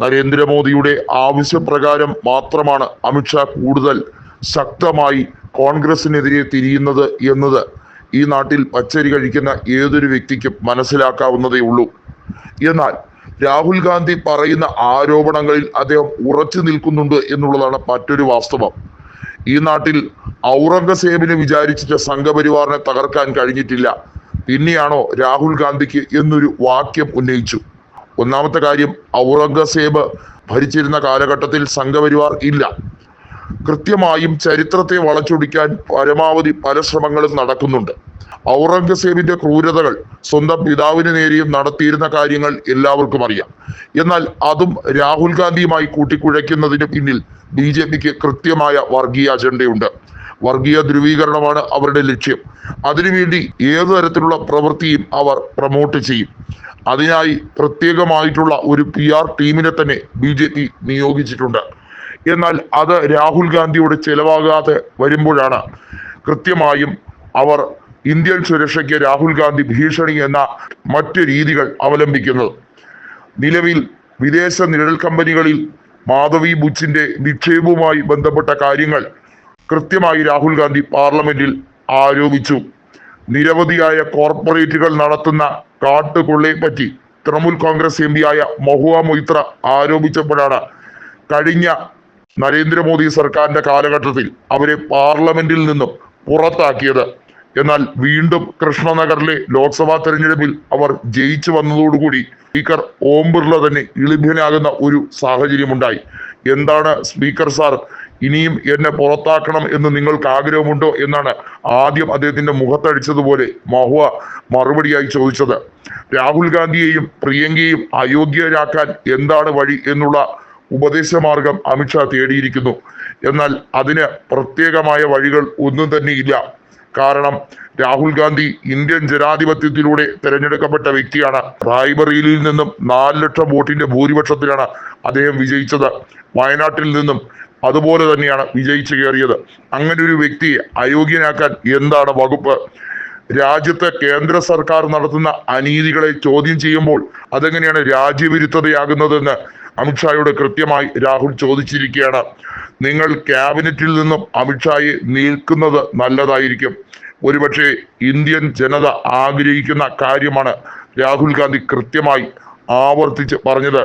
നരേന്ദ്രമോദിയുടെ ആവശ്യപ്രകാരം മാത്രമാണ് അമിത്ഷാ കൂടുതൽ ശക്തമായി കോൺഗ്രസിനെതിരെ തിരിയുന്നത് എന്നത് ഈ നാട്ടിൽ പച്ചരി കഴിക്കുന്ന ഏതൊരു വ്യക്തിക്കും മനസ്സിലാക്കാവുന്നതേ ഉള്ളൂ. എന്നാൽ രാഹുൽ ഗാന്ധി പറയുന്ന ആരോപണങ്ങളിൽ അദ്ദേഹം ഉറച്ചു നിൽക്കുന്നുണ്ട് എന്നുള്ളതാണ് മറ്റൊരു വാസ്തവം. ഈ നാട്ടിൽ ഔറംഗസേബിനെ വിചാരിച്ചിട്ട് സംഘപരിവാറിനെ തകർക്കാൻ കഴിഞ്ഞിട്ടില്ല, പിന്നെയാണോ രാഹുൽ ഗാന്ധിക്ക് എന്നൊരു വാക്യം ഉന്നയിച്ചു. ഒന്നാമത്തെ കാര്യം, ഔറംഗസേബ് ഭരിച്ചിരുന്ന കാലഘട്ടത്തിൽ സംഘപരിവാർ ഇല്ല. കൃത്യമായും ചരിത്രത്തെ വളച്ചൊടിക്കാൻ പരമാവധി പല ശ്രമങ്ങളും നടക്കുന്നുണ്ട്. ഔറംഗസേബിന്റെ ക്രൂരതകൾ സ്വന്തം പിതാവിന് നേരെയും നടത്തിയിരുന്ന കാര്യങ്ങൾ എല്ലാവർക്കും അറിയാം. എന്നാൽ അതും രാഹുൽ ഗാന്ധിയുമായി കൂട്ടിക്കുഴയ്ക്കുന്നതിന് പിന്നിൽ BJPക്ക് കൃത്യമായ വർഗീയ അജണ്ടയുണ്ട്. വർഗീയ ധ്രുവീകരണമാണ് അവരുടെ ലക്ഷ്യം. അതിനുവേണ്ടി ഏതു തരത്തിലുള്ള പ്രവൃത്തിയും അവർ പ്രൊമോട്ട് ചെയ്യും. അതിനായി പ്രത്യേകമായിട്ടുള്ള ഒരു PR ടീമിനെ തന്നെ BJP നിയോഗിച്ചിട്ടുണ്ട്. എന്നാൽ അത് രാഹുൽ ഗാന്ധിയോട് ചെലവാകാതെ വരുമ്പോഴാണ് കൃത്യമായും അവർ ഇന്ത്യൻ സുരക്ഷയ്ക്ക് രാഹുൽ ഗാന്ധി ഭീഷണി എന്ന മറ്റ് രീതികൾ അവലംബിക്കുന്നത്. നിലവിൽ വിദേശ നിഴൽ കമ്പനികളിൽ മാധവി ബുച്ചിന്റെ നിക്ഷേപവുമായി ബന്ധപ്പെട്ട കാര്യങ്ങൾ കൃത്യമായി രാഹുൽ ഗാന്ധി പാർലമെന്റിൽ ആരോപിച്ചു. നിരവധിയായ കോർപ്പറേറ്റുകൾ നടത്തുന്ന കാട്ടുകൊള്ളയെ പറ്റി തൃണമൂൽ കോൺഗ്രസ് MP ആയ മഹുവ മൊയ്ത്ര ആരോപിച്ചപ്പോഴാണ് കഴിഞ്ഞ നരേന്ദ്രമോദി സർക്കാരിന്റെ കാലഘട്ടത്തിൽ അവരെ പാർലമെന്റിൽ നിന്നും പുറത്താക്കിയത്. എന്നാൽ വീണ്ടും കൃഷ്ണനഗറിലെ ലോക്സഭാ തെരഞ്ഞെടുപ്പിൽ അവർ ജയിച്ചു വന്നതോടുകൂടി സ്പീക്കർ ഓം ബിർള തന്നെ ഇളിഭ്യനാകുന്ന ഒരു സാഹചര്യമുണ്ടായി. എന്താണ് സ്പീക്കർ സാർ, ഇനിയും എന്നെ പുറത്താക്കണം എന്ന് നിങ്ങൾക്ക് ആഗ്രഹമുണ്ടോ എന്നാണ് ആദ്യം അദ്ദേഹത്തിന്റെ മുഖത്തടിച്ചതുപോലെ മഹുവ മറുപടിയായി ചോദിച്ചത്. രാഹുൽ ഗാന്ധിയെയും പ്രിയങ്കയെയും അയോഗ്യരാക്കാൻ എന്താണ് വഴി എന്നുള്ള ഉപദേശമാർഗം അമിത്ഷാ തേടിയിരിക്കുന്നു. എന്നാൽ അതിന് പ്രത്യേകമായ വഴികൾ ഒന്നും തന്നെ ഇല്ല. കാരണം രാഹുൽ ഗാന്ധി ഇന്ത്യൻ ജനാധിപത്യത്തിലൂടെ തെരഞ്ഞെടുക്കപ്പെട്ട വ്യക്തിയാണ്. റായ്ബറേലിയിൽ നിന്നും 4 ലക്ഷം വോട്ടിന്റെ ഭൂരിപക്ഷത്തിലാണ് അദ്ദേഹം വിജയിച്ചത്. വയനാട്ടിൽ നിന്നും അതുപോലെ തന്നെയാണ് വിജയിച്ചു കയറിയത്. അങ്ങനെ ഒരു വ്യക്തിയെ അയോഗ്യനാക്കാൻ എന്താണ് വകുപ്പ്? രാജ്യത്ത് കേന്ദ്ര സർക്കാർ നടത്തുന്ന അനീതികളെ ചോദ്യം ചെയ്യുമ്പോൾ അതെങ്ങനെയാണ് രാജ്യവിരുദ്ധതയാകുന്നതെന്ന് അമിത്ഷായോട് കൃത്യമായി രാഹുൽ ചോദിച്ചിരിക്കുകയാണ്. നിങ്ങൾ ക്യാബിനറ്റിൽ നിന്നും അമിത്ഷായെ നീക്കുന്നത് നല്ലതായിരിക്കും. ഒരുപക്ഷെ ഇന്ത്യൻ ജനത ആഗ്രഹിക്കുന്ന കാര്യമാണ് രാഹുൽ ഗാന്ധി കൃത്യമായി ആവർത്തിച്ച് പറഞ്ഞത്.